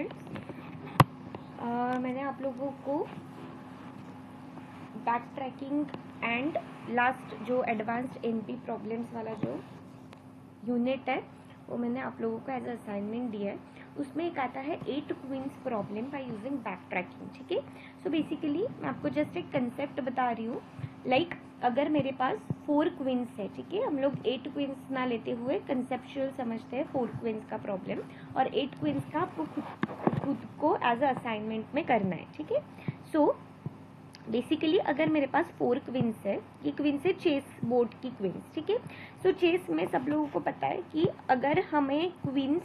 Students, मैंने आप लोगों को बैक ट्रैकिंग एंड लास्ट जो एडवांस्ड एनपी प्रॉब्लम्स वाला जो यूनिट है वो मैंने आप लोगों को एज असाइनमेंट दिया है। उसमें एक आता है 8 queens problem by using backtracking. ठीक है, सो बेसिकली मैं आपको जस्ट एक कंसेप्ट बता रही हूँ। लाइक अगर मेरे पास 4 क्वींस है, ठीक है, हम लोग 8 क्वींस ना लेते हुए कंसेप्चुअल समझते हैं 4 क्वींस का प्रॉब्लम, और 8 क्वींस का आपको खुद को एज अ असाइनमेंट में करना है। ठीक है, सो बेसिकली अगर मेरे पास 4 क्वींस है, ये क्वींस है चेस बोर्ड की क्वींस। ठीक है, सो चेस में सब लोगों को पता है कि अगर हमें क्वींस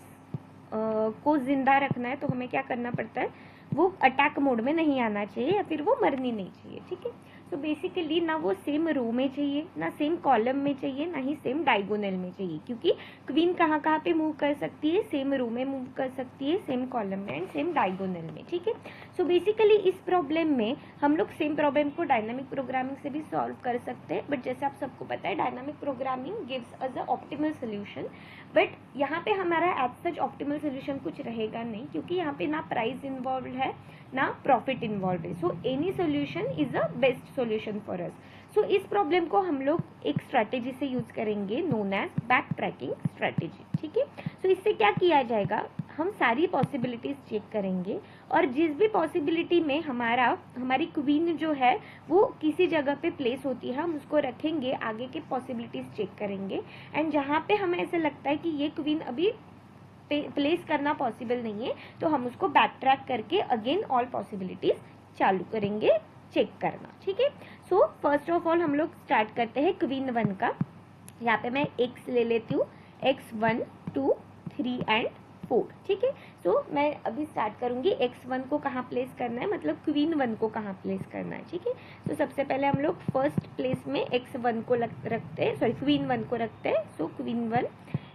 को जिंदा रखना है तो हमें क्या करना पड़ता है, वो अटैक मोड में नहीं आना चाहिए या फिर वो मरनी नहीं चाहिए। ठीक है, तो बेसिकली ना वो सेम रो में चाहिए, ना सेम कॉलम में चाहिए, ना ही सेम डायगोनल में चाहिए, क्योंकि क्वीन कहाँ कहाँ पे मूव कर सकती है, सेम रो में मूव कर सकती है, सेम कॉलम में एंड सेम डायगोनल में। ठीक है, सो बेसिकली इस प्रॉब्लम में हम लोग सेम प्रॉब्लम को डायनामिक प्रोग्रामिंग से भी सॉल्व कर सकते हैं, बट जैसे आप सबको पता है dynamic programming gives us a optimal solution, but यहाँ पे हमारा एज सच ऑप्टिमल सोल्यूशन कुछ रहेगा नहीं, क्योंकि यहाँ पे ना प्राइस इन्वॉल्व है ना प्रॉफिट इन्वॉल्व है। So any solution is a best solution for us. So इस प्रॉब्लम को हम लोग एक स्ट्रैटेजी से यूज करेंगे known as back tracking strategy. ठीक है, सो इससे क्या किया जाएगा, हम सारी पॉसिबिलिटीज चेक करेंगे और जिस भी पॉसिबिलिटी में हमारी क्वीन जो है वो किसी जगह पे प्लेस होती है, हम उसको रखेंगे, आगे के पॉसिबिलिटीज चेक करेंगे, एंड जहाँ पे हमें ऐसे लगता है कि ये क्वीन अभी प्लेस करना पॉसिबल नहीं है तो हम उसको बैक ट्रैक करके अगेन ऑल पॉसिबिलिटीज चालू करेंगे चेक करना। ठीक है, सो फर्स्ट ऑफ ऑल हम लोग स्टार्ट करते हैं क्वीन 1 का। यहाँ पे मैं x ले लेती हूँ, x1 2 3 एंड 4। ठीक है, सो मैं अभी स्टार्ट करूंगी x1 को कहाँ प्लेस करना है, मतलब क्वीन 1 को कहाँ प्लेस करना है। ठीक है, तो सबसे पहले हम लोग फर्स्ट प्लेस में x1 को रखते हैं, सॉरी क्वीन 1 को रखते हैं। सो क्वीन 1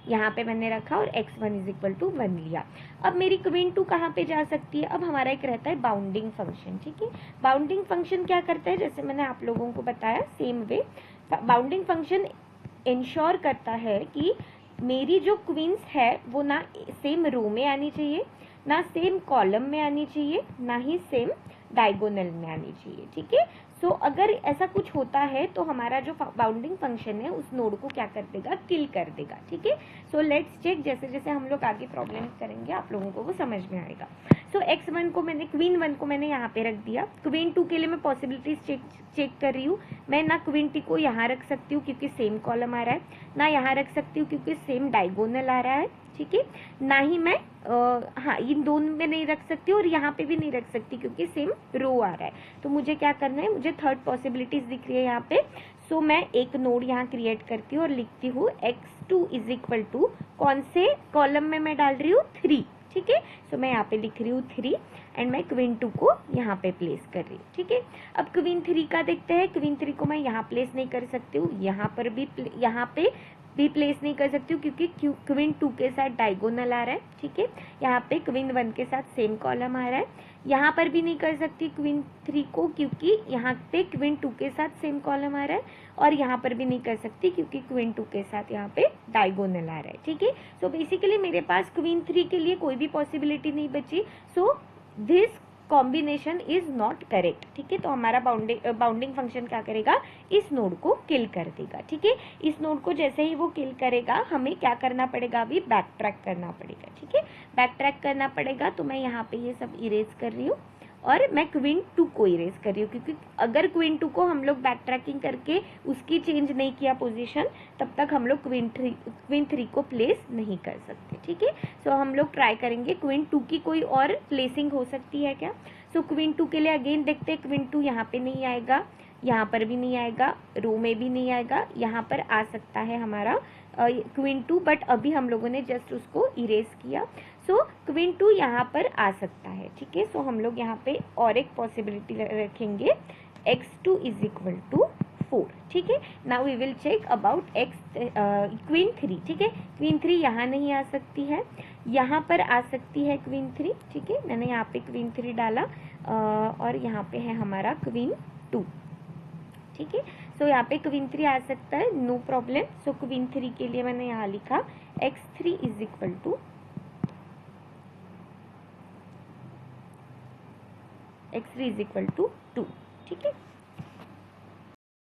यहाँ पे मैंने रखा और x1 इज इक्वल टू 1 लिया। अब मेरी क्वीन 2 कहाँ पे जा सकती है, अब हमारा एक रहता है बाउंडिंग फंक्शन। ठीक है, बाउंडिंग फंक्शन क्या करता है, जैसे मैंने आप लोगों को बताया same way, bounding function ensure करता है कि मेरी जो क्वींस है वो ना सेम रो में आनी चाहिए, ना सेम कॉलम में आनी चाहिए, ना ही सेम डायगोनल में आनी चाहिए। ठीक है, सो अगर ऐसा कुछ होता है तो हमारा जो बाउंडिंग फंक्शन है उस नोड को क्या कर देगा, किल कर देगा। ठीक है, सो लेट्स चेक, जैसे जैसे हम लोग आगे प्रॉब्लम करेंगे आप लोगों को वो समझ में आएगा। सो x1 को मैंने, क्वीन 1 को मैंने यहाँ पे रख दिया। क्वीन 2 के लिए मैं पॉसिबिलिटीज चेक कर रही हूँ। मैं ना क्वीन 2 को यहाँ रख सकती हूँ क्योंकि सेम कॉलम आ रहा है, ना यहाँ रख सकती हूँ क्योंकि सेम डायगोनल आ रहा है। ठीक है, ना ही मैं हाँ इन दोनों में नहीं रख सकती और यहाँ पे भी नहीं रख सकती क्योंकि सेम रो आ रहा है। तो मुझे क्या करना है, मुझे थर्ड पॉसिबिलिटीज दिख रही है यहाँ पे। सो मैं एक नोड यहाँ क्रिएट करती हूँ और लिखती हूँ x2 इज इक्वल टू, कौन से कॉलम में मैं डाल रही हूँ, 3। ठीक है, सो मैं यहाँ पे लिख रही हूँ 3 एंड मैं क्वीन 2 को यहाँ पे प्लेस कर रही हूँ। ठीक है, अब क्वीन 3 का देखते हैं। क्वीन 3 को मैं यहाँ प्लेस नहीं कर सकती हूँ, यहाँ पे भी प्लेस नहीं कर सकती हूँ क्योंकि क्वीन 2 के साथ डायगोनल आ रहा है। ठीक है, यहाँ पे क्वीन 1 के साथ सेम कॉलम आ रहा है। यहाँ पर भी नहीं कर सकती क्वीन 3 को क्योंकि यहाँ पे क्वीन 2 के साथ सेम कॉलम आ रहा है, और यहाँ पर भी नहीं कर सकती क्योंकि क्वीन 2 के साथ यहाँ पे डायगोनल आ रहा है। ठीक है, सो बेसिकली मेरे पास क्वीन 3 के लिए कोई भी पॉसिबिलिटी नहीं बची। So this combination is not correct. ठीक है, तो हमारा बाउंडिंग फंक्शन क्या करेगा, इस नोड को किल कर देगा। ठीक है, इस नोड को जैसे ही वो किल करेगा हमें क्या करना पड़ेगा, अभी बैक ट्रैक करना पड़ेगा। ठीक है, बैक ट्रैक करना पड़ेगा, तो मैं यहाँ पे ये सब इरेज कर रही हूँ और मैं क्वीन 2 को इरेज कर रही हूँ, क्योंकि अगर क्वीन 2 को हम लोग बैक ट्रैकिंग करके उसकी चेंज नहीं किया पोजीशन, तब तक हम लोग क्वीन 3 को प्लेस नहीं कर सकते। ठीक है, सो हम लोग ट्राई करेंगे क्वीन 2 की कोई और प्लेसिंग हो सकती है क्या। सो क्वीन 2 के लिए अगेन देखते हैं, क्वीन 2 यहाँ पे नहीं आएगा, यहाँ पर भी नहीं आएगा, रो में भी नहीं आएगा, यहाँ पर आ सकता है हमारा क्वीन 2, बट अभी हम लोगों ने जस्ट उसको इरेज किया। सो क्वीन 2 यहाँ पर आ सकता है। ठीक है, सो हम लोग यहाँ पे और एक पॉसिबिलिटी रखेंगे, x2 इज इक्वल टू 4। ठीक है, now we will check about queen 3। ठीक है, क्वीन 3 यहाँ नहीं आ सकती है, यहाँ पर आ सकती है क्वीन 3। ठीक है, मैंने यहाँ पे क्वीन 3 डाला और यहाँ पे है हमारा क्वीन 2। ठीक है, सो यहाँ पे क्वीन 3 आ सकता है, नो प्रॉब्लम। सो क्वीन 3 के लिए मैंने यहाँ लिखा x3 is equal to x3 is equal to 2।